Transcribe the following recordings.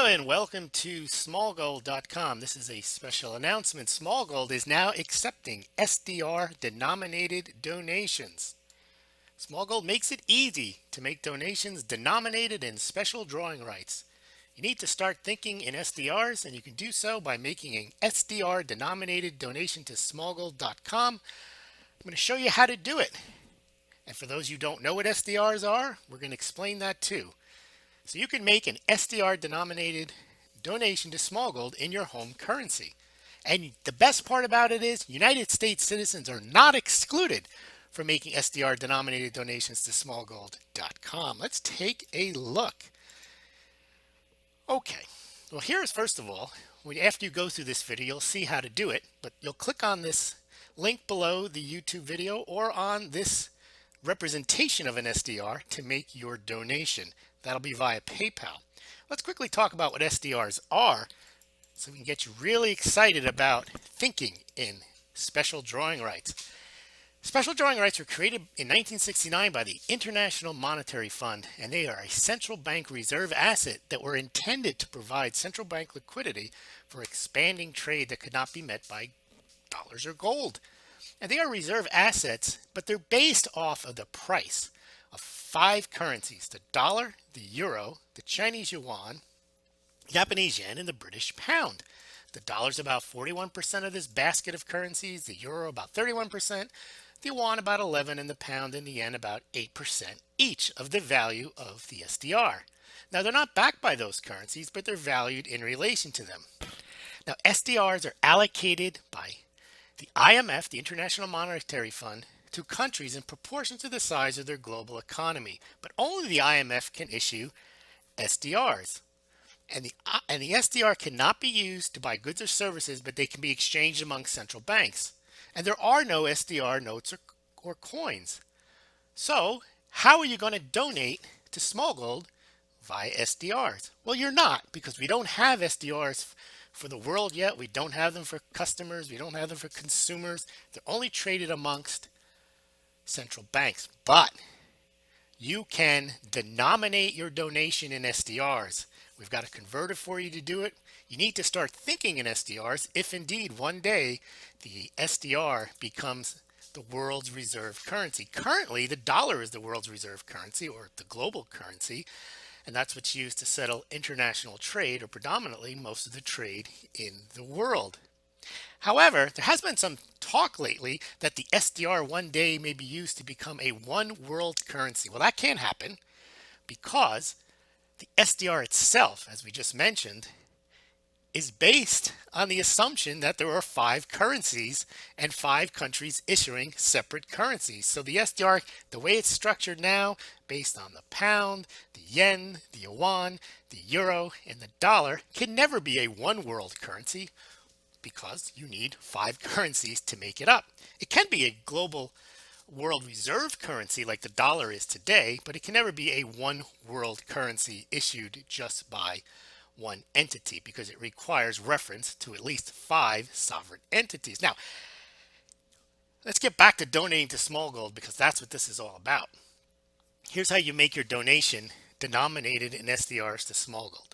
Hello and welcome to Smaulgld.com. This is a special announcement. Smaulgld is now accepting SDR denominated donations. Smaulgld makes it easy to make donations denominated in special drawing rights. You need to start thinking in SDRs, and you can do so by making an SDR denominated donation to Smaulgld.com. I'm going to show you how to do it. And for those who don't know what SDRs are, we're going to explain that too. So you can make an SDR denominated donation to Smaulgld in your home currency. And the best part about it is United States citizens are not excluded from making SDR denominated donations to Smaulgld.com. Let's take a look. Okay, well here's first of all, after you go through this video, you'll see how to do it, but you'll click on this link below the YouTube video or on this representation of an SDR to make your donation. That'll be via PayPal. Let's quickly talk about what SDRs are so we can get you really excited about thinking in special drawing rights. Special drawing rights were created in 1969 by the International Monetary Fund, and they are a central bank reserve asset that were intended to provide central bank liquidity for expanding trade that could not be met by dollars or gold. And they are reserve assets, but they're based off of the price of 5 currencies: the dollar, the euro, the Chinese yuan, Japanese yen, and the British pound. The dollar's about 41% of this basket of currencies, the euro about 31%, the yuan about 11%, and the pound and the yen about 8% each of the value of the SDR. Now they're not backed by those currencies, but they're valued in relation to them. Now SDRs are allocated by the IMF, the International Monetary Fund, to countries in proportion to the size of their global economy, but only the IMF can issue SDRs. And the SDR cannot be used to buy goods or services, but they can be exchanged among central banks. And there are no SDR notes or coins. So how are you going to donate to Smaulgld via SDRs? Well, you're not, because we don't have SDRs for the world yet. We don't have them for customers. We don't have them for consumers. They're only traded amongst central banks, but you can denominate your donation in SDRs. We've got a converter for you to do it. You need to start thinking in SDRs if indeed one day the SDR becomes the world's reserve currency. Currently, the dollar is the world's reserve currency, or the global currency, and that's what's used to settle international trade, or predominantly most of the trade in the world. However, there has been some talk lately that the SDR one day may be used to become a one world currency. Well, that can't happen because the SDR itself, as we just mentioned, is based on the assumption that there are 5 currencies and 5 countries issuing separate currencies. So the SDR, the way it's structured now, based on the pound, the yen, the yuan, the euro, and the dollar, can never be a one world currency, because you need 5 currencies to make it up. It can be a global world reserve currency like the dollar is today, but it can never be a one world currency issued just by one entity, because it requires reference to at least 5 sovereign entities. Now, let's get back to donating to Smaulgld, because that's what this is all about. Here's how you make your donation denominated in SDRs to Smaulgld.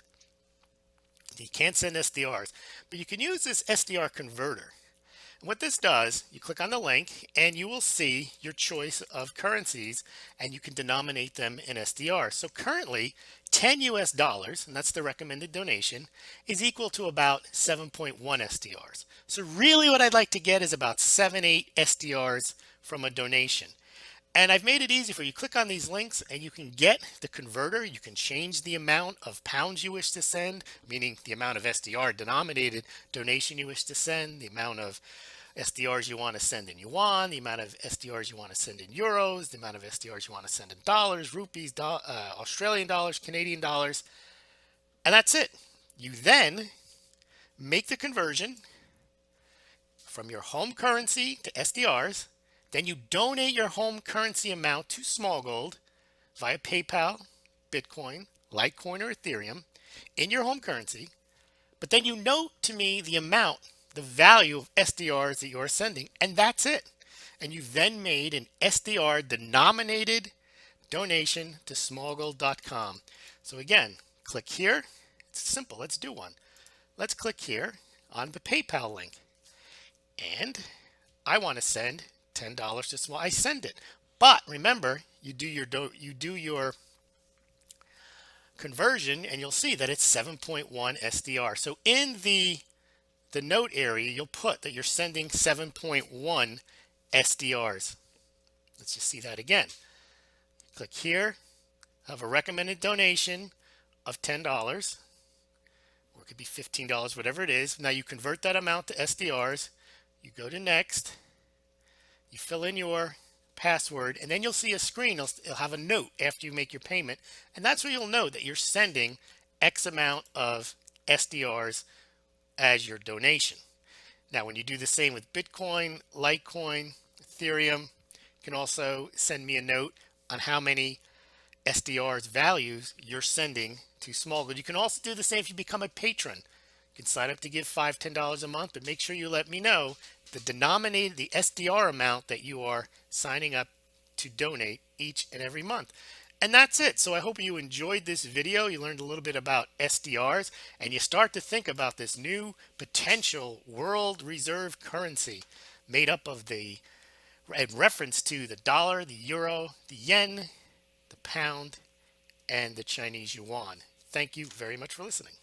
You can't send SDRs, but you can use this SDR converter. And what this does, you click on the link and you will see your choice of currencies, and you can denominate them in SDR. So currently 10 US dollars, and that's the recommended donation, is equal to about 7.1 SDRs. So really what I'd like to get is about 7-8 SDRs from a donation. And I've made it easy for you. Click on these links and you can get the converter. You can change the amount of pounds you wish to send, meaning the amount of SDR denominated donation you wish to send, the amount of SDRs you want to send in yuan, the amount of SDRs you want to send in euros, the amount of SDRs you want to send in dollars, rupees, Australian dollars, Canadian dollars, and that's it. You then make the conversion from your home currency to SDRs. Then you donate your home currency amount to Smaulgld via PayPal, Bitcoin, Litecoin, or Ethereum in your home currency. But then you note to me the amount, the value of SDRs that you're sending, and that's it. And you've then made an SDR denominated donation to Smaulgld.com. So again, click here, It's simple. Let's do one. Let's click here on the PayPal link. And I want to send $10 to Small. I send it. But remember, you do your conversion and you'll see that it's 7.1 SDR. So in the note area, you'll put that you're sending 7.1 SDRs. Let's just see that again. Click here, have a recommended donation of $10, or it could be $15, whatever it is. Now you convert that amount to SDRs, you go to next, you fill in your password, and then you'll see a screen. It'll have a note after you make your payment, and that's where you'll know that you're sending X amount of SDRs as your donation. Now when you do the same with Bitcoin, Litecoin, Ethereum, you can also send me a note on how many SDRs values you're sending to Smaulgld. You can also do the same if you become a patron. You can sign up to give $5, $10 a month, but make sure you let me know the denominated, the SDR amount that you are signing up to donate each and every month. And that's it. So I hope you enjoyed this video. You learned a little bit about SDRs, and you start to think about this new potential world reserve currency made up of in reference to the dollar, the euro, the yen, the pound, and the Chinese yuan. Thank you very much for listening.